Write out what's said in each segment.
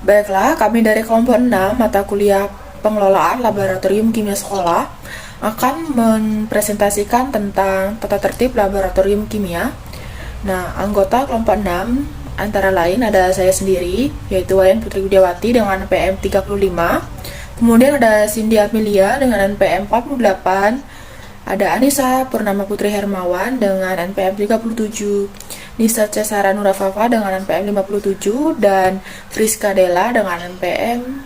Baiklah, kami dari kelompok 6 mata kuliah pengelolaan laboratorium kimia sekolah akan mempresentasikan tentang tata tertib laboratorium kimia. Nah, anggota kelompok 6 antara lain ada saya sendiri, yaitu Wayan Putri Widiawati dengan NPM 35. Kemudian ada Cindy Amelia dengan NPM 48. Ada Anissa Purnama Putri Hermawan dengan NPM 37. Nisa Cesara Nurafafa dengan NPM 57 dan Friska Della dengan NPM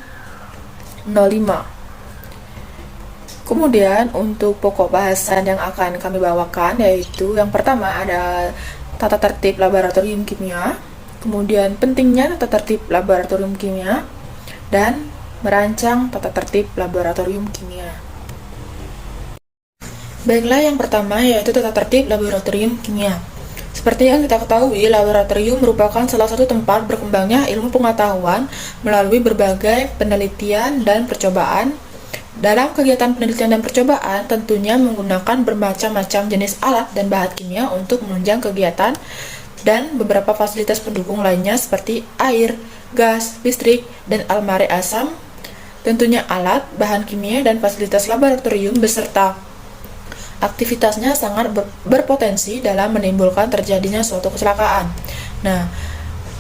05. Kemudian untuk pokok bahasan yang akan kami bawakan yaitu yang pertama ada tata tertib laboratorium kimia, kemudian pentingnya tata tertib laboratorium kimia, dan merancang tata tertib laboratorium kimia. Baiklah, yang pertama yaitu tata tertib laboratorium kimia. Seperti yang kita ketahui, laboratorium merupakan salah satu tempat berkembangnya ilmu pengetahuan melalui berbagai penelitian dan percobaan. Dalam kegiatan penelitian dan percobaan, tentunya menggunakan bermacam-macam jenis alat dan bahan kimia untuk menunjang kegiatan dan beberapa fasilitas pendukung lainnya seperti air, gas, listrik, dan almari asam. Tentunya alat, bahan kimia, dan fasilitas laboratorium beserta aktivitasnya sangat berpotensi dalam menimbulkan terjadinya suatu kecelakaan. Nah,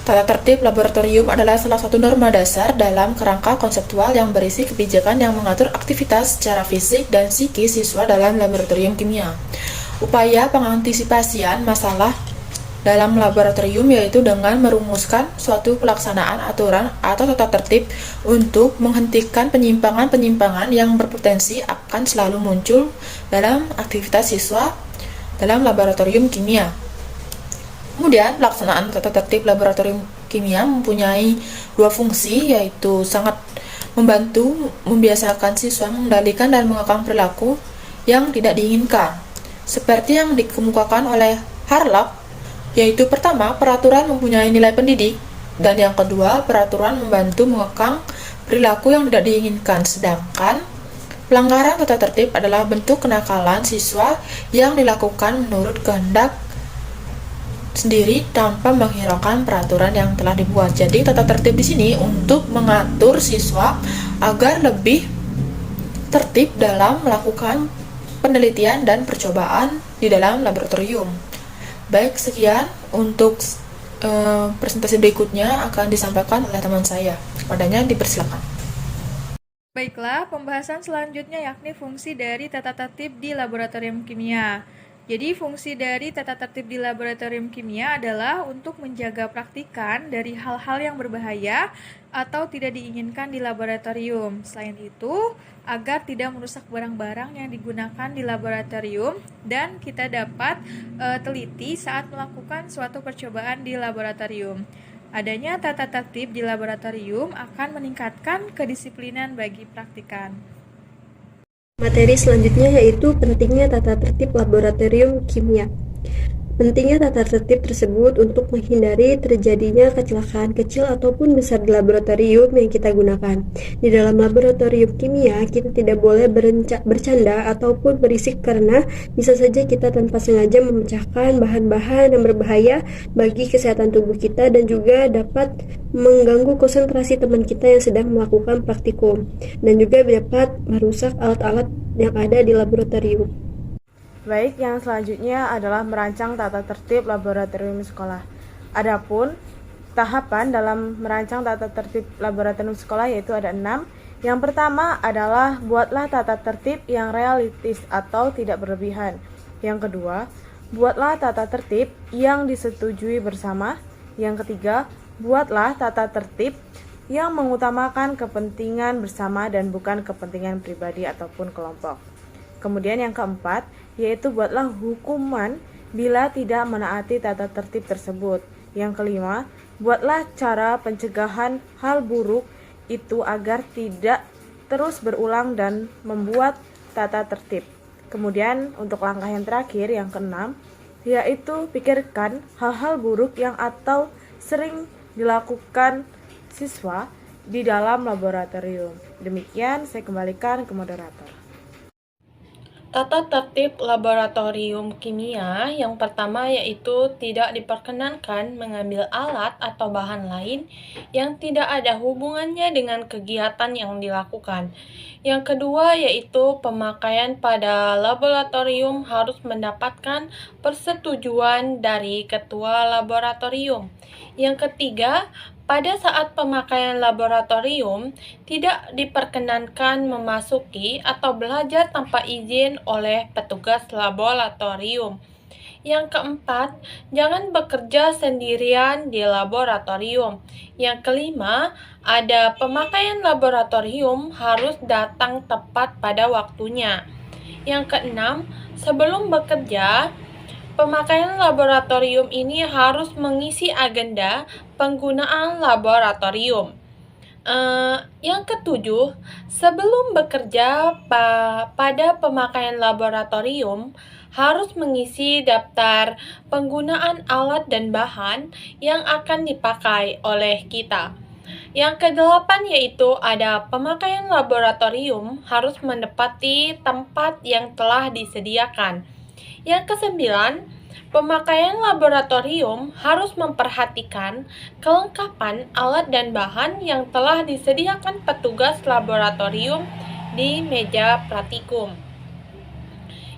tata tertib laboratorium adalah salah satu norma dasar dalam kerangka konseptual yang berisi kebijakan yang mengatur aktivitas secara fisik dan psikis siswa dalam laboratorium kimia. Upaya pengantisipasian masalah dalam laboratorium yaitu dengan merumuskan suatu pelaksanaan aturan atau tata tertib untuk menghentikan penyimpangan-penyimpangan yang berpotensi akan selalu muncul dalam aktivitas siswa dalam laboratorium kimia. Kemudian, pelaksanaan tata tertib laboratorium kimia mempunyai dua fungsi, yaitu sangat membantu membiasakan siswa mengendalikan dan mengekang perilaku yang tidak diinginkan. Seperti yang dikemukakan oleh Harlock, yaitu pertama, peraturan mempunyai nilai pendidik, dan yang kedua, peraturan membantu mengekang perilaku yang tidak diinginkan. Sedangkan pelanggaran tata tertib adalah bentuk kenakalan siswa yang dilakukan menurut kehendak sendiri tanpa menghiraukan peraturan yang telah dibuat. Jadi tata tertib di sini untuk mengatur siswa agar lebih tertib dalam melakukan penelitian dan percobaan di dalam laboratorium. Baik, sekian untuk presentasi berikutnya akan disampaikan oleh teman saya. Kepadanya dipersilakan. Baiklah, pembahasan selanjutnya yakni fungsi dari tata tertib di laboratorium kimia. Jadi, fungsi dari tata tertib di laboratorium kimia adalah untuk menjaga praktikan dari hal-hal yang berbahaya atau tidak diinginkan di laboratorium. Selain itu, agar tidak merusak barang-barang yang digunakan di laboratorium dan kita dapat teliti saat melakukan suatu percobaan di laboratorium. Adanya tata tertib di laboratorium akan meningkatkan kedisiplinan bagi praktikan. Materi selanjutnya yaitu pentingnya tata tertib laboratorium kimia. Pentingnya tata tertib tersebut untuk menghindari terjadinya kecelakaan kecil ataupun besar di laboratorium yang kita gunakan. Di dalam laboratorium kimia, kita tidak boleh bercanda ataupun berisik karena bisa saja kita tanpa sengaja memecahkan bahan-bahan yang berbahaya bagi kesehatan tubuh kita dan juga dapat mengganggu konsentrasi teman kita yang sedang melakukan praktikum dan juga dapat merusak alat-alat yang ada di laboratorium. Baik, yang selanjutnya adalah merancang tata tertib laboratorium sekolah. Adapun tahapan dalam merancang tata tertib laboratorium sekolah yaitu ada 6. Yang pertama adalah buatlah tata tertib yang realistis atau tidak berlebihan. Yang kedua, buatlah tata tertib yang disetujui bersama. Yang ketiga, buatlah tata tertib yang mengutamakan kepentingan bersama dan bukan kepentingan pribadi ataupun kelompok. Kemudian yang keempat, yaitu buatlah hukuman bila tidak menaati tata tertib tersebut. Yang kelima, buatlah cara pencegahan hal buruk itu agar tidak terus berulang dan membuat tata tertib. Kemudian untuk langkah yang terakhir, yang keenam, yaitu pikirkan hal-hal buruk yang atau sering dilakukan siswa di dalam laboratorium. Demikian saya kembalikan ke moderator. Tata tertib laboratorium kimia yang pertama yaitu tidak diperkenankan mengambil alat atau bahan lain yang tidak ada hubungannya dengan kegiatan yang dilakukan. Yang kedua yaitu pemakaian pada laboratorium harus mendapatkan persetujuan dari ketua laboratorium. Yang ketiga, pada saat pemakaian laboratorium, tidak diperkenankan memasuki atau belajar tanpa izin oleh petugas laboratorium. Yang keempat, jangan bekerja sendirian di laboratorium. Yang kelima, ada pemakaian laboratorium harus datang tepat pada waktunya. Yang keenam, sebelum bekerja, pemakaian laboratorium ini harus mengisi agenda penggunaan laboratorium. Yang ketujuh, sebelum bekerja pada pemakaian laboratorium, harus mengisi daftar penggunaan alat dan bahan yang akan dipakai oleh kita. Yang kedelapan yaitu ada pemakaian laboratorium harus menepati tempat yang telah disediakan. Yang kesembilan, pemakaian laboratorium harus memperhatikan kelengkapan alat dan bahan yang telah disediakan petugas laboratorium di meja praktikum.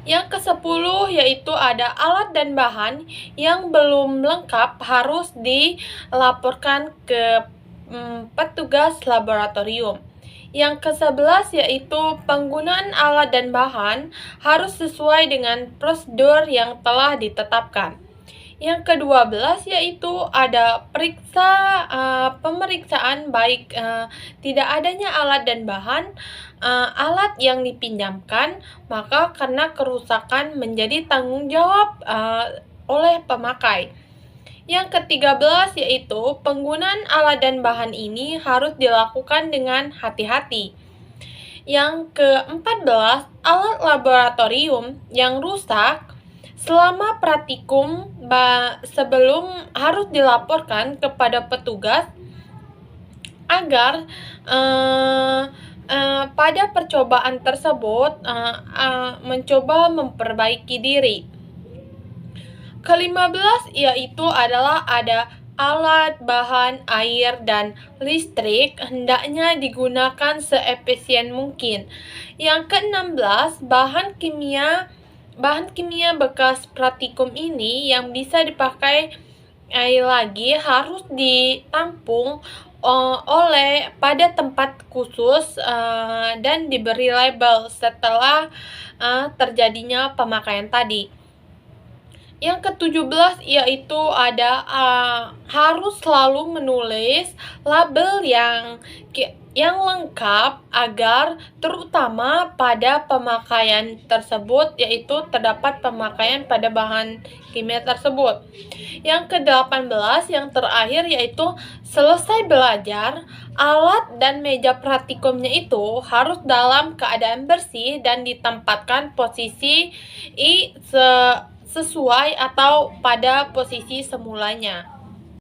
Yang kesepuluh yaitu ada alat dan bahan yang belum lengkap harus dilaporkan ke petugas laboratorium. Yang ke-11 yaitu penggunaan alat dan bahan harus sesuai dengan prosedur yang telah ditetapkan. Yang ke-12 yaitu ada pemeriksaan baik tidak adanya alat dan bahan alat yang dipinjamkan, maka karena kerusakan menjadi tanggung jawab oleh pemakai. Yang ke-13 yaitu penggunaan alat dan bahan ini harus dilakukan dengan hati-hati. Yang ke-14, alat laboratorium yang rusak selama praktikum sebelum harus dilaporkan kepada petugas agar pada percobaan tersebut mencoba memperbaiki diri. Ke-15 yaitu adalah ada alat, bahan, air, dan listrik hendaknya digunakan seefisien mungkin. Yang ke-16, bahan kimia bekas praktikum ini yang bisa dipakai lagi harus ditampung pada tempat khusus dan diberi label setelah terjadinya pemakaian tadi. Yang ke-17 yaitu ada harus selalu menulis label yang lengkap agar terutama pada pemakaian tersebut yaitu terdapat pemakaian pada bahan kimia tersebut. Yang ke-18 yang terakhir yaitu selesai belajar, alat dan meja praktikumnya itu harus dalam keadaan bersih dan ditempatkan posisi sesuai atau pada posisi semulanya.